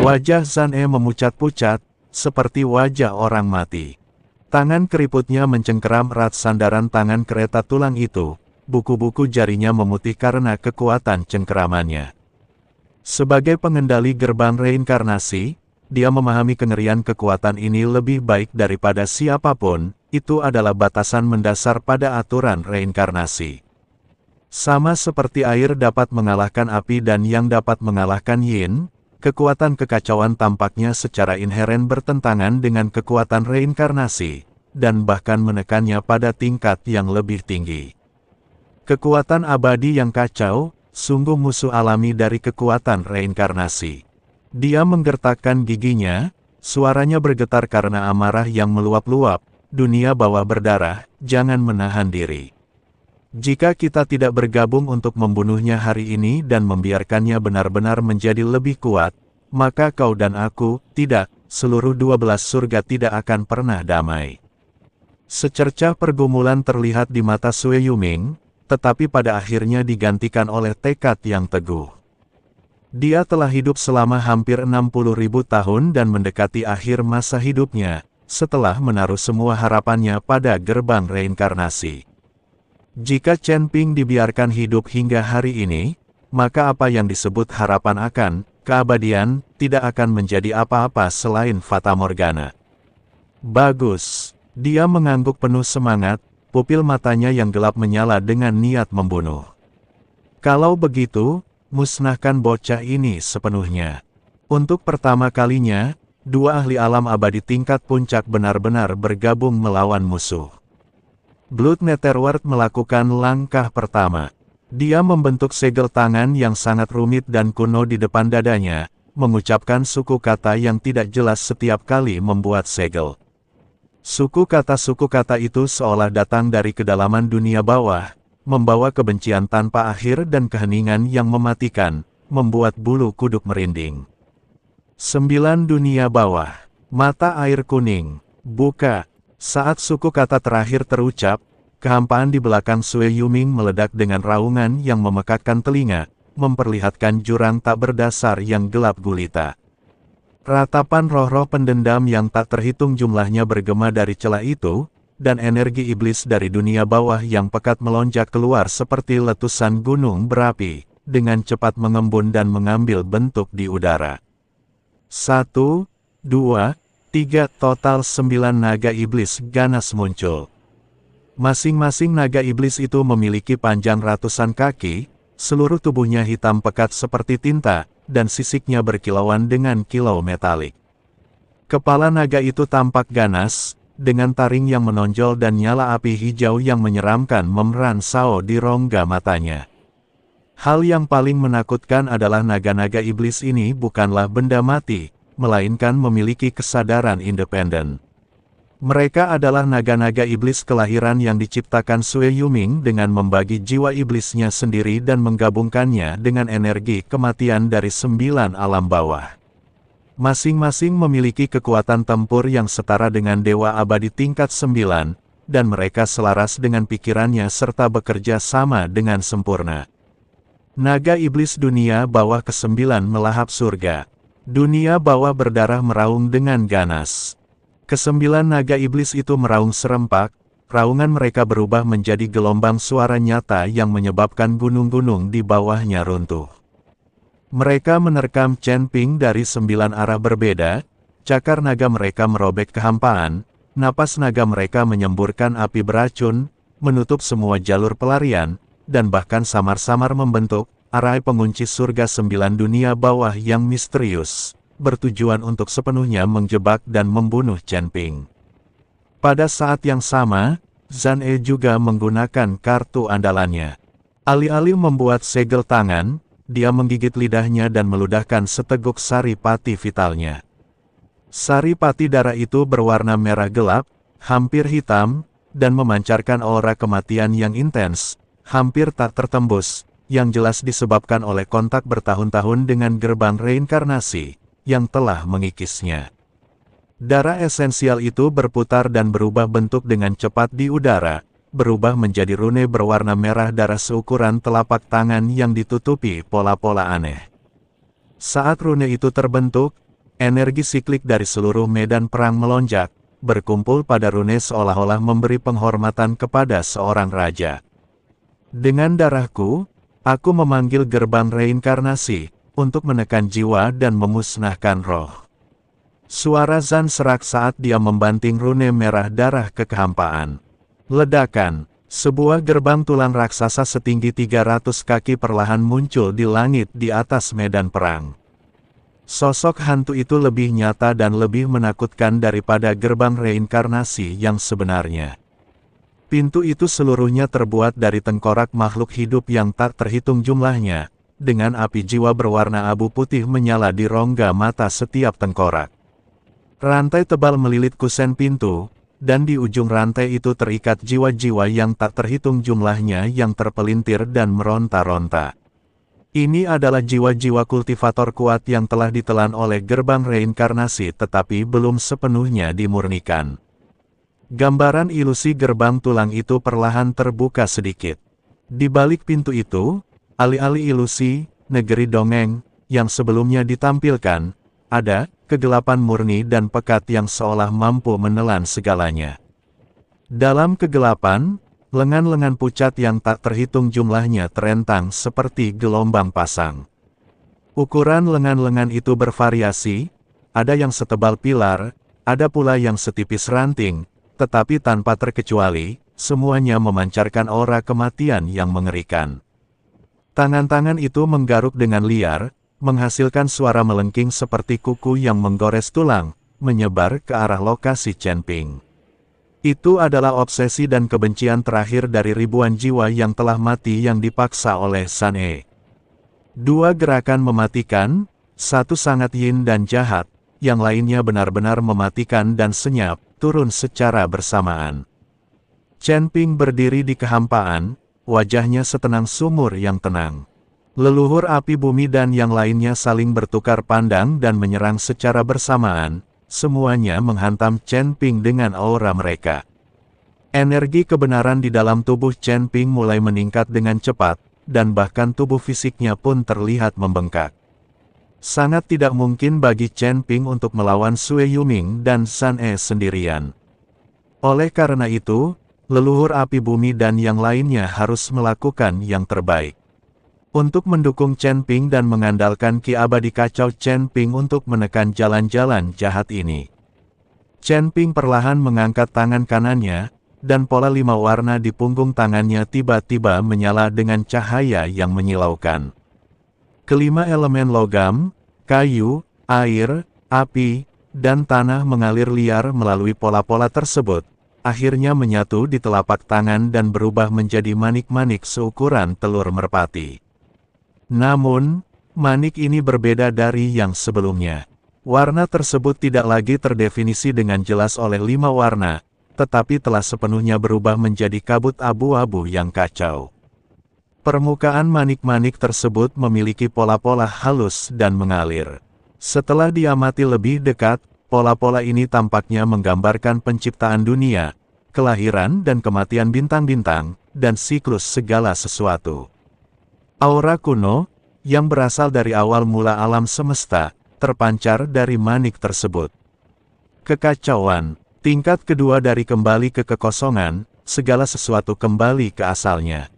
Wajah Zhang He memucat-pucat, seperti wajah orang mati. Tangan keriputnya mencengkeram erat sandaran tangan kereta tulang itu, buku-buku jarinya memutih karena kekuatan cengkeramannya. Sebagai pengendali gerbang reinkarnasi, dia memahami kengerian kekuatan ini lebih baik daripada siapapun. Itu adalah batasan mendasar pada aturan reinkarnasi. Sama seperti air dapat mengalahkan api dan yang dapat mengalahkan yin, kekuatan kekacauan tampaknya secara inheren bertentangan dengan kekuatan reinkarnasi, dan bahkan menekannya pada tingkat yang lebih tinggi. Kekuatan abadi yang kacau, sungguh musuh alami dari kekuatan reinkarnasi. Dia menggertakkan giginya, suaranya bergetar karena amarah yang meluap-luap. Dunia bawah berdarah, jangan menahan diri. Jika kita tidak bergabung untuk membunuhnya hari ini dan membiarkannya benar-benar menjadi lebih kuat, maka kau dan aku, tidak, seluruh 12 surga tidak akan pernah damai. Secercah pergumulan terlihat di mata Sue Yuming, tetapi pada akhirnya digantikan oleh tekad yang teguh. Dia telah hidup selama hampir 60.000 tahun dan mendekati akhir masa hidupnya, setelah menaruh semua harapannya pada gerbang reinkarnasi. Jika Chen Ping dibiarkan hidup hingga hari ini, maka apa yang disebut harapan akan keabadian tidak akan menjadi apa-apa selain fata morgana. Bagus. Dia mengangguk penuh semangat, pupil matanya yang gelap menyala dengan niat membunuh. Kalau begitu, musnahkan bocah ini sepenuhnya. Untuk pertama kalinya, dua ahli alam abadi tingkat puncak benar-benar bergabung melawan musuh. Blood Netherworld melakukan langkah pertama. Dia membentuk segel tangan yang sangat rumit dan kuno di depan dadanya, mengucapkan suku kata yang tidak jelas setiap kali membuat segel. Suku kata itu seolah datang dari kedalaman dunia bawah, membawa kebencian tanpa akhir dan keheningan yang mematikan, membuat bulu kuduk merinding. 9 dunia bawah. Mata air kuning. Buka. Saat suku kata terakhir terucap, kehampaan di belakang Sue Yuming meledak dengan raungan yang memekakkan telinga, memperlihatkan jurang tak berdasar yang gelap gulita. Ratapan roh-roh pendendam yang tak terhitung jumlahnya bergema dari celah itu, dan energi iblis dari dunia bawah yang pekat melonjak keluar seperti letusan gunung berapi, dengan cepat mengembun dan mengambil bentuk di udara. 1, 2, 3, total 9 naga iblis ganas muncul. Masing-masing naga iblis itu memiliki panjang ratusan kaki, seluruh tubuhnya hitam pekat seperti tinta, dan sisiknya berkilauan dengan kilau metalik. Kepala naga itu tampak ganas, dengan taring yang menonjol dan nyala api hijau yang menyeramkan meransau di rongga matanya. Hal yang paling menakutkan adalah naga-naga iblis ini bukanlah benda mati, melainkan memiliki kesadaran independen. Mereka adalah naga-naga iblis kelahiran yang diciptakan Sue Yuming dengan membagi jiwa iblisnya sendiri dan menggabungkannya dengan energi kematian dari 9 alam bawah. Masing-masing memiliki kekuatan tempur yang setara dengan dewa abadi tingkat 9, dan mereka selaras dengan pikirannya serta bekerja sama dengan sempurna. Naga iblis dunia bawah ke-9 melahap surga. Dunia bawah berdarah meraung dengan ganas. Ke-9 naga iblis itu meraung serempak, raungan mereka berubah menjadi gelombang suara nyata yang menyebabkan gunung-gunung di bawahnya runtuh. Mereka menerkam Chen Ping dari 9 arah berbeda, cakar naga mereka merobek kehampaan, napas naga mereka menyemburkan api beracun, menutup semua jalur pelarian, dan bahkan samar-samar membentuk arai pengunci surga 9 dunia bawah yang misterius, bertujuan untuk sepenuhnya menjebak dan membunuh Chen Ping. Pada saat yang sama, Zhang He juga menggunakan kartu andalannya. Alih-alih membuat segel tangan, dia menggigit lidahnya dan meludahkan seteguk sari pati vitalnya. Sari pati darah itu berwarna merah gelap, hampir hitam, dan memancarkan aura kematian yang intens, hampir tak tertembus, yang jelas disebabkan oleh kontak bertahun-tahun dengan gerbang reinkarnasi, yang telah mengikisnya. Darah esensial itu berputar dan berubah bentuk dengan cepat di udara, berubah menjadi rune berwarna merah darah seukuran telapak tangan yang ditutupi pola-pola aneh. Saat rune itu terbentuk, energi siklik dari seluruh medan perang melonjak, berkumpul pada rune seolah-olah memberi penghormatan kepada seorang raja. Dengan darahku, aku memanggil gerbang reinkarnasi, untuk menekan jiwa dan memusnahkan roh. Suara Zan serak saat dia membanting rune merah darah ke kehampaan. Ledakan, sebuah gerbang tulang raksasa setinggi 300 kaki perlahan muncul di langit di atas medan perang. Sosok hantu itu lebih nyata dan lebih menakutkan daripada gerbang reinkarnasi yang sebenarnya. Pintu itu seluruhnya terbuat dari tengkorak makhluk hidup yang tak terhitung jumlahnya, dengan api jiwa berwarna abu putih menyala di rongga mata setiap tengkorak. Rantai tebal melilit kusen pintu, dan di ujung rantai itu terikat jiwa-jiwa yang tak terhitung jumlahnya yang terpelintir dan meronta-ronta. Ini adalah jiwa-jiwa kultivator kuat yang telah ditelan oleh gerbang reinkarnasi tetapi belum sepenuhnya dimurnikan. Gambaran ilusi gerbang tulang itu perlahan terbuka sedikit. Di balik pintu itu, alih-alih ilusi, negeri dongeng, yang sebelumnya ditampilkan, ada kegelapan murni dan pekat yang seolah mampu menelan segalanya. Dalam kegelapan, lengan-lengan pucat yang tak terhitung jumlahnya terentang seperti gelombang pasang. Ukuran lengan-lengan itu bervariasi, ada yang setebal pilar, ada pula yang setipis ranting, tetapi tanpa terkecuali, semuanya memancarkan aura kematian yang mengerikan. Tangan-tangan itu menggaruk dengan liar, menghasilkan suara melengking seperti kuku yang menggores tulang, menyebar ke arah lokasi Chen Ping. Itu adalah obsesi dan kebencian terakhir dari ribuan jiwa yang telah mati yang dipaksa oleh San E. Dua gerakan mematikan, satu sangat yin dan jahat, yang lainnya benar-benar mematikan dan senyap, turun secara bersamaan. Chen Ping berdiri di kehampaan, wajahnya setenang sumur yang tenang. Leluhur api bumi dan yang lainnya saling bertukar pandang dan menyerang secara bersamaan, semuanya menghantam Chen Ping dengan aura mereka. Energi kebenaran di dalam tubuh Chen Ping mulai meningkat dengan cepat, dan bahkan tubuh fisiknya pun terlihat membengkak. Sangat tidak mungkin bagi Chen Ping untuk melawan Sui Yuming dan San E sendirian. Oleh karena itu, leluhur api bumi dan yang lainnya harus melakukan yang terbaik. Untuk mendukung Chen Ping dan mengandalkan ki abadi kacau Chen Ping untuk menekan jalan-jalan jahat ini. Chen Ping perlahan mengangkat tangan kanannya, dan pola 5 warna di punggung tangannya tiba-tiba menyala dengan cahaya yang menyilaukan. Kelima elemen logam, kayu, air, api, dan tanah mengalir liar melalui pola-pola tersebut, akhirnya menyatu di telapak tangan dan berubah menjadi manik-manik seukuran telur merpati. Namun, manik ini berbeda dari yang sebelumnya. Warna tersebut tidak lagi terdefinisi dengan jelas oleh 5 warna, tetapi telah sepenuhnya berubah menjadi kabut abu-abu yang kacau. Permukaan manik-manik tersebut memiliki pola-pola halus dan mengalir. Setelah diamati lebih dekat, pola-pola ini tampaknya menggambarkan penciptaan dunia, kelahiran dan kematian bintang-bintang, dan siklus segala sesuatu. Aura kuno, yang berasal dari awal mula alam semesta, terpancar dari manik tersebut. Kekacauan, tingkat kedua dari kembali ke kekosongan, segala sesuatu kembali ke asalnya.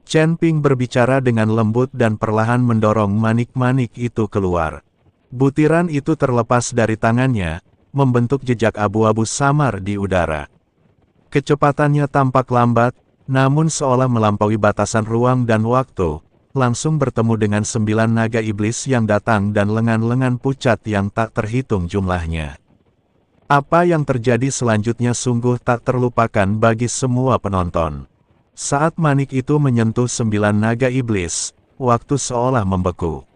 Chen Ping berbicara dengan lembut dan perlahan mendorong manik-manik itu keluar. Butiran itu terlepas dari tangannya, membentuk jejak abu-abu samar di udara. Kecepatannya tampak lambat, namun seolah melampaui batasan ruang dan waktu, langsung bertemu dengan 9 naga iblis yang datang dan lengan-lengan pucat yang tak terhitung jumlahnya. Apa yang terjadi selanjutnya sungguh tak terlupakan bagi semua penonton. Saat manik itu menyentuh 9 naga iblis, waktu seolah membeku.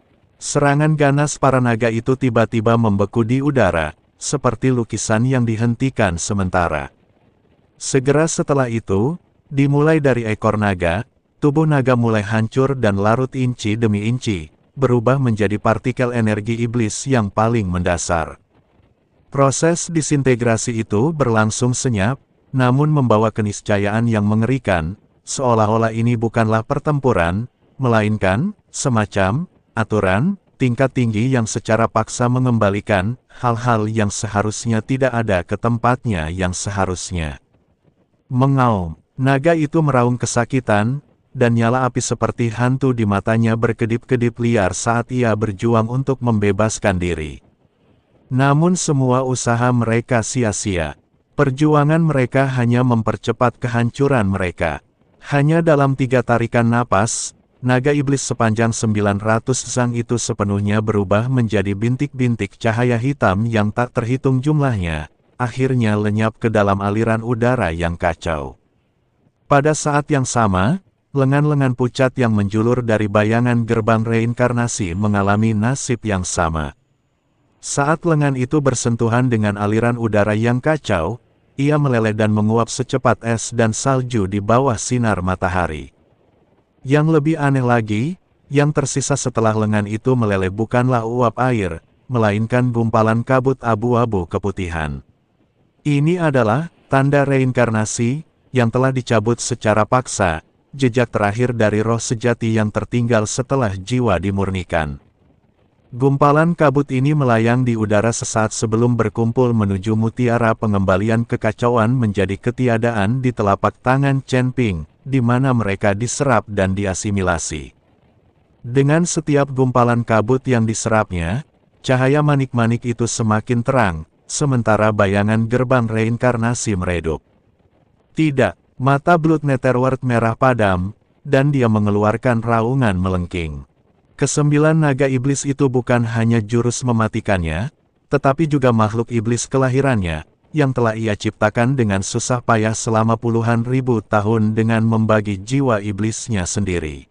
Serangan ganas para naga itu tiba-tiba membeku di udara, seperti lukisan yang dihentikan sementara. Segera setelah itu, dimulai dari ekor naga, tubuh naga mulai hancur dan larut inci demi inci, berubah menjadi partikel energi iblis yang paling mendasar. Proses disintegrasi itu berlangsung senyap, namun membawa keniscayaan yang mengerikan, seolah-olah ini bukanlah pertempuran, melainkan semacam aturan tingkat tinggi yang secara paksa mengembalikan hal-hal yang seharusnya tidak ada ke tempatnya yang seharusnya. Mengaum, naga itu meraung kesakitan, dan nyala api seperti hantu di matanya berkedip-kedip liar saat ia berjuang untuk membebaskan diri. Namun semua usaha mereka sia-sia. Perjuangan mereka hanya mempercepat kehancuran mereka. Hanya dalam 3 tarikan napas, naga iblis sepanjang 900 zang itu sepenuhnya berubah menjadi bintik-bintik cahaya hitam yang tak terhitung jumlahnya, akhirnya lenyap ke dalam aliran udara yang kacau. Pada saat yang sama, lengan-lengan pucat yang menjulur dari bayangan gerbang reinkarnasi mengalami nasib yang sama. Saat lengan itu bersentuhan dengan aliran udara yang kacau, ia meleleh dan menguap secepat es dan salju di bawah sinar matahari. Yang lebih aneh lagi, yang tersisa setelah lengan itu meleleh bukanlah uap air, melainkan gumpalan kabut abu-abu keputihan. Ini adalah tanda reinkarnasi yang telah dicabut secara paksa, jejak terakhir dari roh sejati yang tertinggal setelah jiwa dimurnikan. Gumpalan kabut ini melayang di udara sesaat sebelum berkumpul menuju mutiara pengembalian kekacauan menjadi ketiadaan di telapak tangan Chen Ping, di mana mereka diserap dan diasimilasi. Dengan setiap gumpalan kabut yang diserapnya, cahaya manik-manik itu semakin terang, sementara bayangan gerbang reinkarnasi meredup. Tidak, mata Blood Netherworld merah padam, dan dia mengeluarkan raungan melengking. Kesembilan naga iblis itu bukan hanya jurus mematikannya, tetapi juga makhluk iblis kelahirannya, yang telah ia ciptakan dengan susah payah selama puluhan ribu tahun dengan membagi jiwa iblisnya sendiri.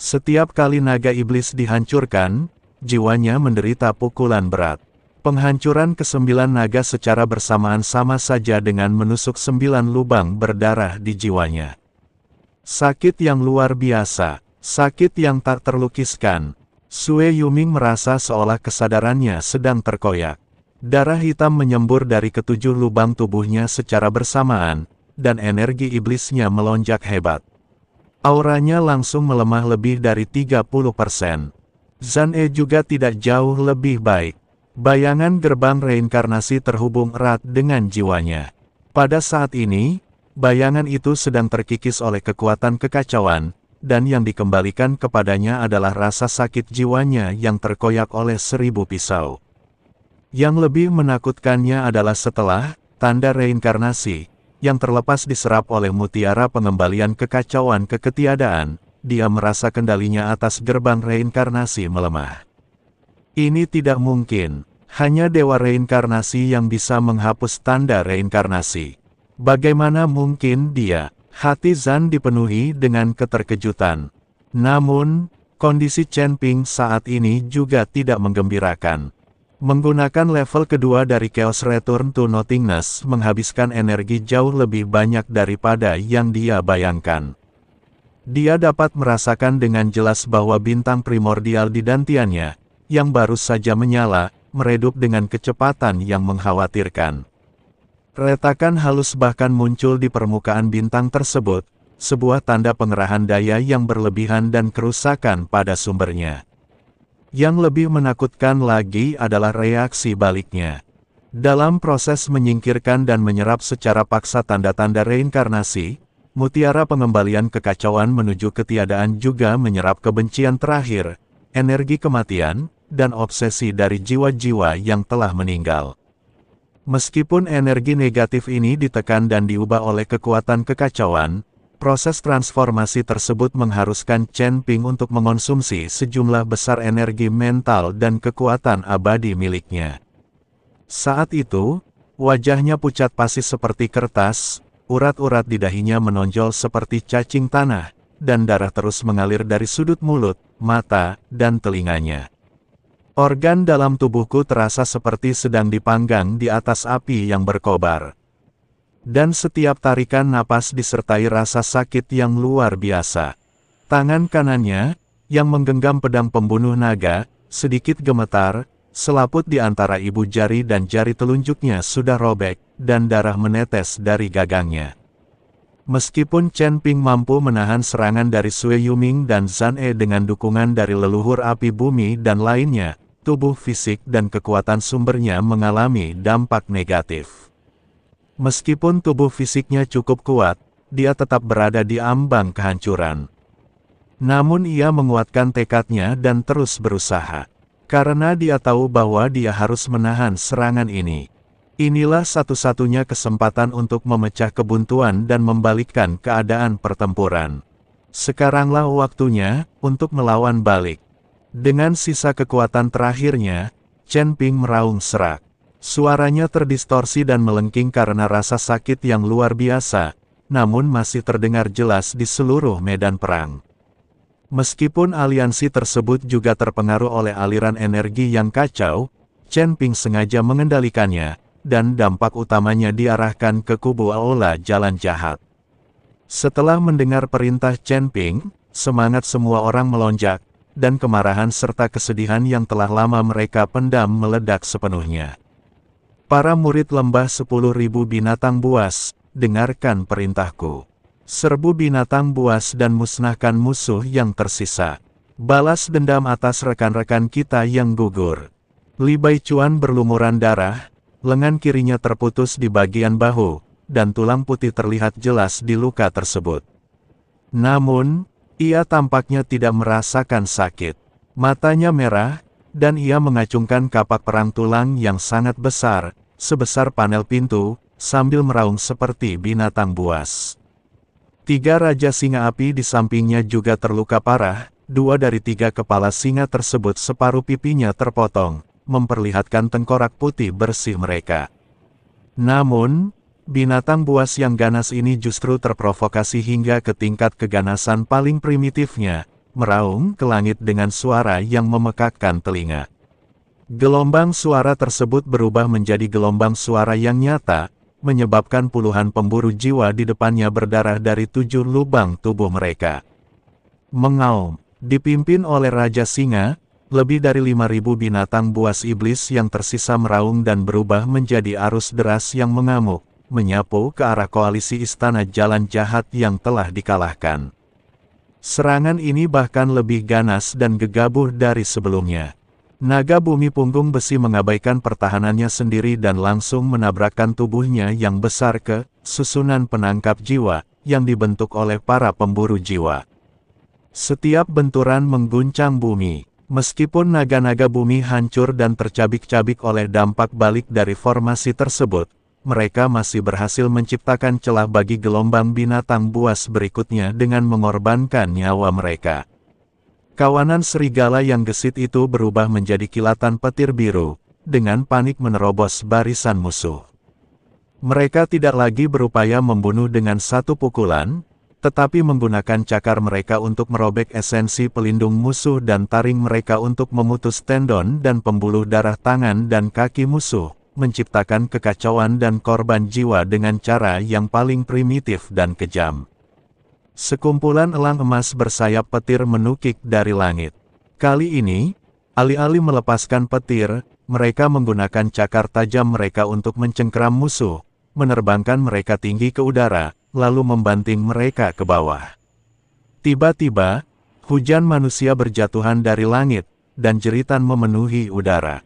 Setiap kali naga iblis dihancurkan, jiwanya menderita pukulan berat. Penghancuran kesembilan naga secara bersamaan sama saja dengan menusuk 9 lubang berdarah di jiwanya. Sakit yang luar biasa. Sakit yang tak terlukiskan. Sue Yuming merasa seolah kesadarannya sedang terkoyak. Darah hitam menyembur dari ketujuh lubang tubuhnya secara bersamaan, dan energi iblisnya melonjak hebat. Auranya langsung melemah lebih dari 30%. Zan E juga tidak jauh lebih baik. Bayangan gerbang reinkarnasi terhubung erat dengan jiwanya. Pada saat ini, bayangan itu sedang terkikis oleh kekuatan kekacauan, dan yang dikembalikan kepadanya adalah rasa sakit jiwanya yang terkoyak oleh 1000 pisau. Yang lebih menakutkannya adalah setelah tanda reinkarnasi, yang terlepas diserap oleh mutiara pengembalian kekacauan ke ketiadaan, dia merasa kendalinya atas gerbang reinkarnasi melemah. Ini tidak mungkin, hanya dewa reinkarnasi yang bisa menghapus tanda reinkarnasi. Bagaimana mungkin dia? Hati Zan dipenuhi dengan keterkejutan. Namun, kondisi Chen Ping saat ini juga tidak menggembirakan. Menggunakan level kedua dari Chaos Return to Nothingness menghabiskan energi jauh lebih banyak daripada yang dia bayangkan. Dia dapat merasakan dengan jelas bahwa bintang primordial di dantiannya, yang baru saja menyala, meredup dengan kecepatan yang mengkhawatirkan. Retakan halus bahkan muncul di permukaan bintang tersebut, sebuah tanda pengerahan daya yang berlebihan dan kerusakan pada sumbernya. Yang lebih menakutkan lagi adalah reaksi baliknya. Dalam proses menyingkirkan dan menyerap secara paksa tanda-tanda reinkarnasi, mutiara pengembalian kekacauan menuju ketiadaan juga menyerap kebencian terakhir, energi kematian, dan obsesi dari jiwa-jiwa yang telah meninggal. Meskipun energi negatif ini ditekan dan diubah oleh kekuatan kekacauan, proses transformasi tersebut mengharuskan Chen Ping untuk mengonsumsi sejumlah besar energi mental dan kekuatan abadi miliknya. Saat itu, wajahnya pucat pasi seperti kertas, urat-urat di dahinya menonjol seperti cacing tanah, dan darah terus mengalir dari sudut mulut, mata, dan telinganya. Organ dalam tubuhku terasa seperti sedang dipanggang di atas api yang berkobar. Dan setiap tarikan napas disertai rasa sakit yang luar biasa. Tangan kanannya, yang menggenggam pedang pembunuh naga, sedikit gemetar, selaput di antara ibu jari dan jari telunjuknya sudah robek, dan darah menetes dari gagangnya. Meskipun Chen Ping mampu menahan serangan dari Sui Yuming dan Zhan E dengan dukungan dari leluhur api bumi dan lainnya, tubuh fisik dan kekuatan sumbernya mengalami dampak negatif. Meskipun tubuh fisiknya cukup kuat, dia tetap berada di ambang kehancuran. Namun ia menguatkan tekadnya dan terus berusaha. Karena dia tahu bahwa dia harus menahan serangan ini. Inilah satu-satunya kesempatan untuk memecah kebuntuan dan membalikkan keadaan pertempuran. Sekaranglah waktunya untuk melawan balik. Dengan sisa kekuatan terakhirnya, Chen Ping meraung serak. Suaranya terdistorsi dan melengking karena rasa sakit yang luar biasa, namun masih terdengar jelas di seluruh medan perang. Meskipun aliansi tersebut juga terpengaruh oleh aliran energi yang kacau, Chen Ping sengaja mengendalikannya, dan dampak utamanya diarahkan ke kubu Aula Jalan Jahat. Setelah mendengar perintah Chen Ping, semangat semua orang melonjak, dan kemarahan serta kesedihan yang telah lama mereka pendam meledak sepenuhnya. Para murid lembah 10.000 binatang buas, dengarkan perintahku. Serbu binatang buas dan musnahkan musuh yang tersisa. Balas dendam atas rekan-rekan kita yang gugur. Li Baichuan berlumuran darah, lengan kirinya terputus di bagian bahu, dan tulang putih terlihat jelas di luka tersebut. Namun, ia tampaknya tidak merasakan sakit. Matanya merah, dan ia mengacungkan kapak perang tulang yang sangat besar, sebesar panel pintu, sambil meraung seperti binatang buas. 3 Raja Singa Api di sampingnya juga terluka parah, 2 dari 3 kepala singa tersebut separuh pipinya terpotong, memperlihatkan tengkorak putih bersih mereka. Namun, binatang buas yang ganas ini justru terprovokasi hingga ke tingkat keganasan paling primitifnya, meraung ke langit dengan suara yang memekakkan telinga. Gelombang suara tersebut berubah menjadi gelombang suara yang nyata, menyebabkan puluhan pemburu jiwa di depannya berdarah dari 7 lubang tubuh mereka. Mengaum, dipimpin oleh Raja Singa, lebih dari 5.000 binatang buas iblis yang tersisa meraung dan berubah menjadi arus deras yang mengamuk, menyapu ke arah koalisi Istana Jalan Jahat yang telah dikalahkan. Serangan ini bahkan lebih ganas dan gegabah dari sebelumnya. Naga bumi punggung besi mengabaikan pertahanannya sendiri dan langsung menabrakkan tubuhnya yang besar ke susunan penangkap jiwa yang dibentuk oleh para pemburu jiwa. Setiap benturan mengguncang bumi. Meskipun naga-naga bumi hancur dan tercabik-cabik oleh dampak balik dari formasi tersebut, mereka masih berhasil menciptakan celah bagi gelombang binatang buas berikutnya dengan mengorbankan nyawa mereka. Kawanan serigala yang gesit itu berubah menjadi kilatan petir biru, dengan panik menerobos barisan musuh. Mereka tidak lagi berupaya membunuh dengan satu pukulan, tetapi menggunakan cakar mereka untuk merobek esensi pelindung musuh dan taring mereka untuk memutus tendon dan pembuluh darah tangan dan kaki musuh, menciptakan kekacauan dan korban jiwa dengan cara yang paling primitif dan kejam. Sekumpulan elang emas bersayap petir menukik dari langit. Kali ini, alih-alih melepaskan petir, mereka menggunakan cakar tajam mereka untuk mencengkeram musuh, menerbangkan mereka tinggi ke udara, lalu membanting mereka ke bawah. Tiba-tiba, hujan manusia berjatuhan dari langit, dan jeritan memenuhi udara.